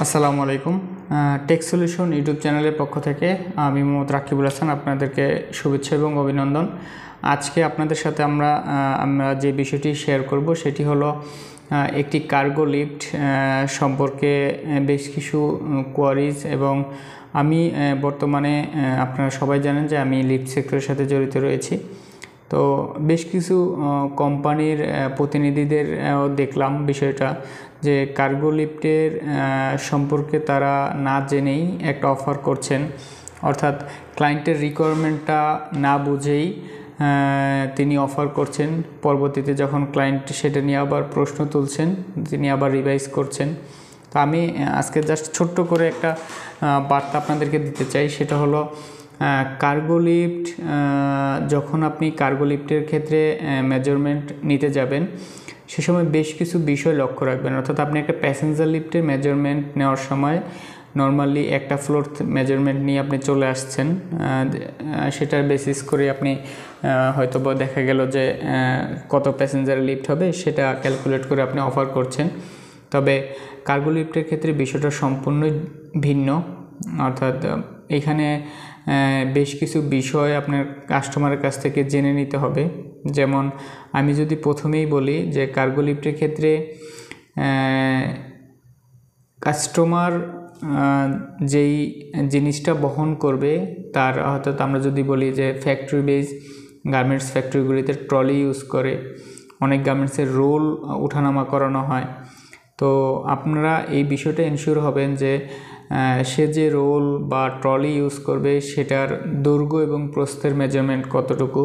আসসালামু আলাইকুম। Take solution YouTube চ্যানেলের পক্ষ থেকে আমি মোহাম্মদ রাকিবুল হাসান আপনাদেরকে শুভেচ্ছা এবং অভিনন্দন। আজকে আপনাদের সাথে আমরা যে বিষয়টি শেয়ার করব সেটি হলো একটি কার্গো লিফট সম্পর্কে বেশ কিছু কোয়ারিজ। এবং আমি বর্তমানে আপনারা সবাই জানেন যে আমি লিফট সেক্টরের সাথে জড়িত রয়েছি। তো বেশ কিছু কোম্পানির প্রতিনিধিদের দেখলাম বিষয়টা যে কার্গো লিফটের সম্পর্কে তারা না জেনেই একটা অফার করছেন, অর্থাৎ ক্লায়েন্টের রিকোয়ারমেন্টটা না বুঝেই তিনি অফার করছেন। পরবর্তীতে যখন ক্লায়েন্ট সেটা নিয়ে আবার প্রশ্ন তুলছেন, তিনি আবার রিভাইজ করছেন। তো আমি আজকে জাস্ট ছোট্ট করে একটা বার্তা আপনাদেরকে দিতে চাই, সেটা হলো কার্গো লিফট, যখন আপনি কার্গো লিফটের ক্ষেত্রে মেজারমেন্ট নিতে যাবেন সে সময় বেশ কিছু বিষয় লক্ষ্য রাখবেন। অর্থাৎ আপনি একটা প্যাসেঞ্জার লিফটের মেজারমেন্ট নেওয়ার সময় নর্মালি একটা ফ্লোর মেজারমেন্ট নিয়ে আপনি চলে আসছেন, সেটার বেসিস করে আপনি হয়তো বা দেখা গেল যে কত প্যাসেঞ্জার লিফট হবে সেটা ক্যালকুলেট করে আপনি অফার করছেন। তবে কার্গো লিফটের ক্ষেত্রে বিষয়টা সম্পূর্ণই ভিন্ন। অর্থাৎ এখানে বেশ কিছু বিষয় আপনার কাস্টমারের কাছ থেকে জেনে নিতে হবে। যেমন আমি যদি প্রথমেই বলি যে কার্গো লিফটের ক্ষেত্রে কাস্টমার যেই জিনিসটা বহন করবে তার, অর্থাৎ আমরা যদি বলি যে ফ্যাক্টরি বেস গার্মেন্টস ফ্যাক্টরিগুলিতে ট্রলি ইউজ করে, অনেক গার্মেন্টসের রোল উঠানামা করানো হয়। তো আপনারা এই বিষয়টা এনশিওর হবেন যে সে যে রোল বা ট্রলি ইউজ করবে সেটার দৈর্ঘ্য এবং প্রস্থের মেজারমেন্ট কতটুকু,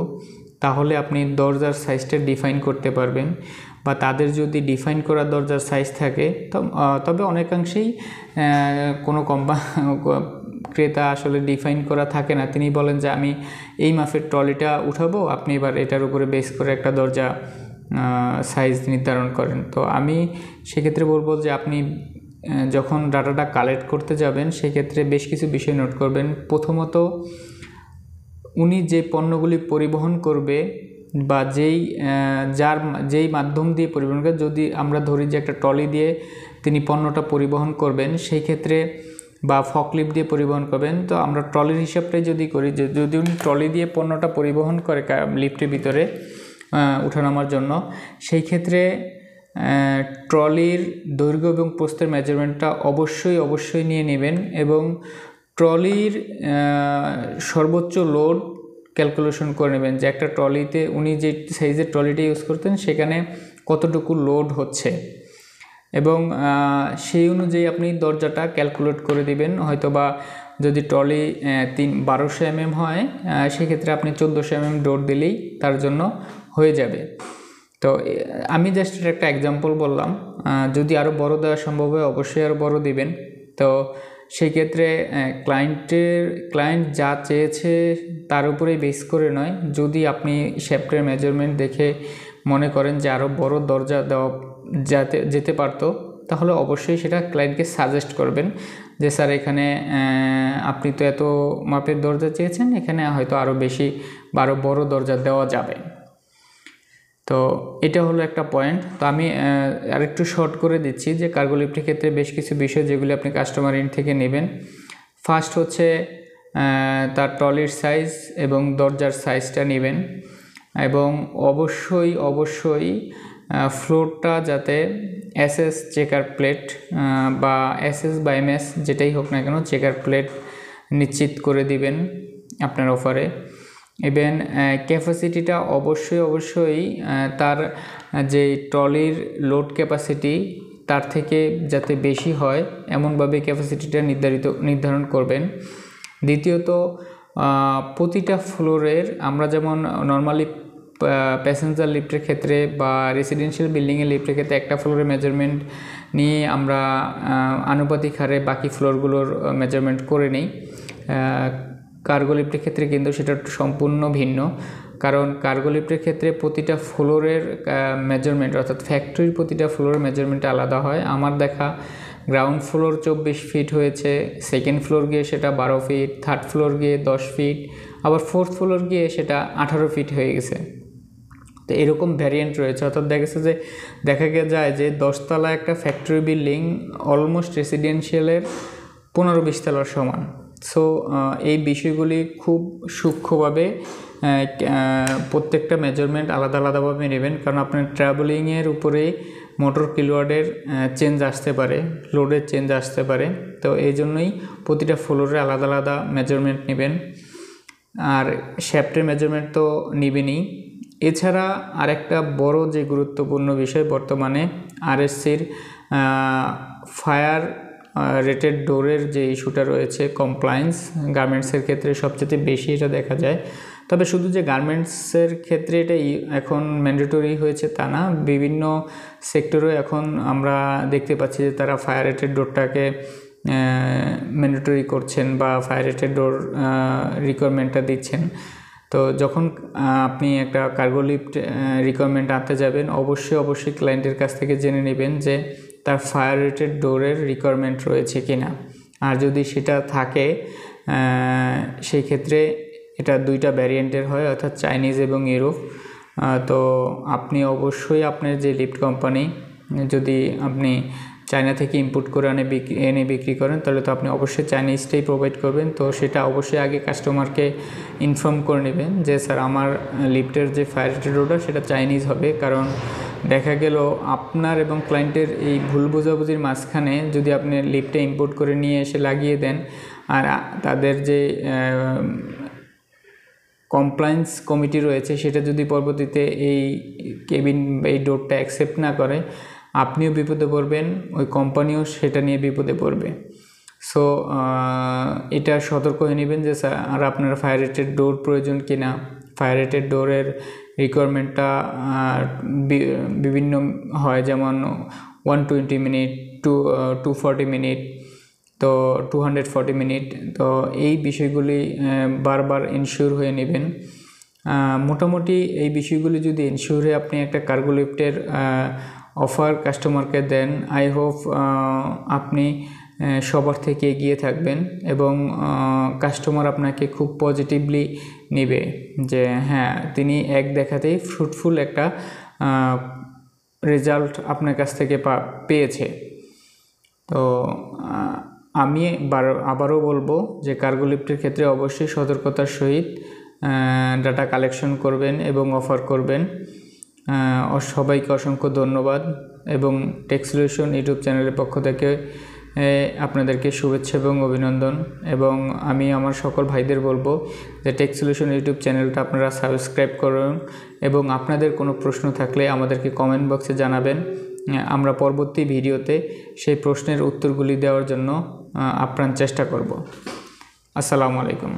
তাহলে আপনি দরজার সাইজটা ডিফাইন করতে পারবেন। বা তাদের যদি ডিফাইন করা দরজার সাইজ থাকে তবে অনেকাংশেই কোনো ক্রেতা আসলে ডিফাইন করা থাকে না, তিনি বলেন যে আমি এই মাপের ট্রলিটা উঠাবো, আপনি এবার এটার উপরে বেস করে একটা দরজা সাইজ নির্ধারণ করেন। তো আমি সেক্ষেত্রে বলবো যে আপনি যখন ডাটাটা কালেক্ট করতে যাবেন সেক্ষেত্রে বেশ কিছু বিষয় নোট করবেন। প্রথমত, উনি যে পণ্যগুলি পরিবহন করবে বা যেই মাধ্যম দিয়ে পরিবহন করবে, যদি আমরা ধরি যে একটা ট্রলি দিয়ে তিনি পণ্যটা পরিবহন করবেন সেই ক্ষেত্রে, বা ফকলিফট দিয়ে পরিবহন করবেন, তো আমরা ট্রলির হিসাবটাই যদি করি, যে যদি উনি ট্রলি দিয়ে পণ্যটা পরিবহন করে লিফটের ভিতরে উঠানামার জন্য, সেই ক্ষেত্রে ট্রলির দৈর্ঘ্য এবং প্রস্থের মেজারমেন্টটা অবশ্যই নিয়ে নেবেন। এবং ট্রলির সর্বোচ্চ লোড ক্যালকুলেশন করে নেবেন যে একটা ট্রলিতে উনি যে সাইজের ট্রলিটা ইউজ করতেন সেখানে কতটুকু লোড হচ্ছে, এবং সেই অনুযায়ী আপনি দরজাটা ক্যালকুলেট করে দিবেন। হয়তো বা যদি ট্রলি 1200 mm হয় সেক্ষেত্রে আপনি 1400 mm ডোর দিলেই তার জন্য হয়ে যাবে। তো আমি জাস্ট এটা একটা এক্সাম্পল বললাম, যদি আরও বড় দেওয়া সম্ভব হয় অবশ্যই আরও বড় দিবেন। তো সেই ক্ষেত্রে ক্লায়েন্ট যা চেয়েছে তার উপরেই বেস করে নয়, যদি আপনি শ্যাফটের মেজারমেন্ট দেখে মনে করেন যে আরও বড় দরজা দেওয়া যেতে পারতো, তাহলে অবশ্যই সেটা ক্লায়েন্টকে সাজেস্ট করবেন যে স্যার এখানে আপনি তো এত মাপের দরজা চেয়েছেন, এখানে হয়তো আরও বেশি বা আরও বড় দরজা দেওয়া যাবে। তো এটা হলো একটা পয়েন্ট। তো আমি আরেকটু শর্ট করে দিচ্ছি যে কার্গো লিফটের ক্ষেত্রে বেশ কিছু বিষয় যেগুলি আপনি কাস্টমার ইন থেকে নেবেন। ফার্স্ট হচ্ছে তার ট্রলির সাইজ এবং দরজার সাইজটা নেবেন, এবং অবশ্যই ফ্লোরটা যাতে এসএস চেকার প্লেট বা এসএস বা এমএস যেটাই হোক না কেন চেকার প্লেট নিশ্চিত করে দিবেন আপনার অফারে। ইভেন ক্যাপাসিটিটা অবশ্যই তার যে ট্রলির লোড ক্যাপাসিটি তার থেকে যাতে বেশি হয় এমনভাবে ক্যাপাসিটিটা নির্ধারণ করবেন। দ্বিতীয়ত, প্রতিটা ফ্লোরের, আমরা যেমন নর্মালি প্যাসেঞ্জার লিফটের ক্ষেত্রে বা রেসিডেন্সিয়াল বিল্ডিংয়ের লিফটের ক্ষেত্রে একটা ফ্লোরের মেজারমেন্ট নিয়ে আমরা আনুপাতিক হারে বাকি ফ্লোরগুলোর মেজারমেন্ট করে নিই, কার্গো লিফটের ক্ষেত্রে কিন্তু সেটা সম্পূর্ণ ভিন্ন। কারণ কার্গো লিফটের ক্ষেত্রে প্রতিটা ফ্লোরের মেজারমেন্ট, অর্থাৎ ফ্যাক্টরির প্রতিটা ফ্লোরের মেজারমেন্ট আলাদা হয়। আমার দেখা গ্রাউন্ড ফ্লোর 24 ফিট হয়েছে, সেকেন্ড ফ্লোর গিয়ে সেটা 12 ফিট, থার্ড ফ্লোর গিয়ে 10 ফিট, আবার ফোর্থ ফ্লোর গিয়ে সেটা 18 ফিট হয়ে গেছে। তো তো এরকম ভ্যারিয়েন্ট রয়েছে, অর্থাৎ দেখা যায় যে 10 তলা একটা ফ্যাক্টরি বিল্ডিং অলমোস্ট রেসিডেন্সিয়ালের 15-20 তলার সমান। সো এই বিষয়গুলি খুব সূক্ষ্মভাবে প্রত্যেকটা মেজারমেন্ট আলাদা আলাদাভাবে নেবেন, কারণ আপনার ট্রাভেলিংয়ের উপরেই মোটর কিলোয়ার্ডের চেঞ্জ আসতে পারে, লোডের চেঞ্জ আসতে পারে। তো এই জন্যই প্রতিটা ফ্লোরে আলাদা আলাদা মেজারমেন্ট নেবেন। আর শ্যাফটের মেজারমেন্ট তো নেবেনই। এছাড়া আরেকটা বড় যে গুরুত্বপূর্ণ বিষয় বর্তমানে আরএসসির ফায়ার রেটেড ডোরের যে ইস্যুটা রয়েছে, কমপ্লায়েন্স গার্মেন্টসের ক্ষেত্রে সবচেয়ে বেশি এটা দেখা যায়। তবে শুধু যে গার্মেন্টসের ক্ষেত্রে এটা এখন ম্যান্ডেটরি হয়েছে তা না, বিভিন্ন সেক্টরেও এখন আমরা দেখতে পাচ্ছি যে তারা ফায়ার রেটেড ডোরটাকে ম্যান্ডেটরি করছেন বা ফায়ার রেটেড ডোর রিকোয়ারমেন্টটা দিচ্ছেন। তো যখন আপনি একটা কার্গো লিফট রিকোয়ারমেন্ট আনতে যাবেন, অবশ্যই ক্লায়েন্টের কাছ থেকে জেনে নেবেন যে তার ফায়ার রেটেড ডোরের রিকোয়ারমেন্ট রয়েছে কিনা। আর যদি সেটা থাকে সেই ক্ষেত্রে এটা 2টা ভ্যারিয়েন্টের হয়, অর্থাৎ চাইনিজ এবং ইউরোপ। তো আপনি অবশ্যই আপনার যে লিফট কোম্পানি, যদি আপনি চায়না থেকে ইম্পোর্ট করে এনে বিক্রি করেন, তাহলে তো আপনি অবশ্যই চাইনিজটাই প্রোভাইড করবেন। তো সেটা অবশ্যই আগে কাস্টমারকে ইনফর্ম করে নেবেন যে স্যার আমার লিফটের যে ফায়ার রেটেড ডোরটা সেটা চাইনিজ হবে। কারণ দেখা গেল আপনার এবং ক্লায়েন্টের এই ভুল বোঝাবুঝির মাঝখানে যদি আপনি লিফটটা ইম্পোর্ট করে নিয়ে এসে লাগিয়ে দেন, আর তাদের যে কমপ্লায়েন্স কমিটি রয়েছে সেটা যদি পরবর্তীতে এই এই ডোরটা অ্যাকসেপ্ট না করে, আপনিও বিপদে পড়বেন, ওই কোম্পানিও সেটা নিয়ে বিপদে পড়বে। সো এটা সতর্ক হয়ে নেবেন যে স্যার আর আপনার ফায়ার রেটেড ডোর প্রয়োজন কিনা। ফায়ার রেটেড ডোরের রিকোয়ারমেন্টটা বিভিন্ন হয়, যেমন 120 মিনিট, 240 মিনিট, তো 240 মিনিট। তো এই বিষয়গুলি বারবার ইনশিওর হয়ে নেবেন। মোটামুটি এই বিষয়গুলি যদি ইনশিওর হয়ে আপনি একটা কার্গো লিফটের অফার কাস্টমারকে দেন, আই হোপ আপনি সবার থেকে এগিয়ে থাকবেন এবং কাস্টমার আপনাকে খুব পজিটিভলি নেবে যে হ্যাঁ, তিনি এক দেখাতেই ফ্রুটফুল একটা রেজাল্ট আপনার কাছ থেকে পেয়েছে। তো আমি আবারও বলবো যে কার্গো লিফটের ক্ষেত্রে অবশ্যই সতর্কতার সহিত ডাটা কালেকশন করবেন এবং অফার করবেন। সবাইকে অসংখ্য ধন্যবাদ এবং টেক সলিউশন ইউটিউব চ্যানেলের পক্ষ থেকে আপনাদেরকে শুভেচ্ছা এবং অভিনন্দন। এবং আমি আমার সকল ভাইদের বলবো যে টেক সলিউশন ইউটিউব চ্যানেলটা আপনারা সাবস্ক্রাইব করুন এবং আপনাদের কোনো প্রশ্ন থাকলে আমাদেরকে কমেন্ট বক্সে জানাবেন। আমরা পরবর্তী ভিডিওতে সেই প্রশ্নের উত্তরগুলি দেওয়ার জন্য আপ্রাণ চেষ্টা করব। আসসালামু আলাইকুম।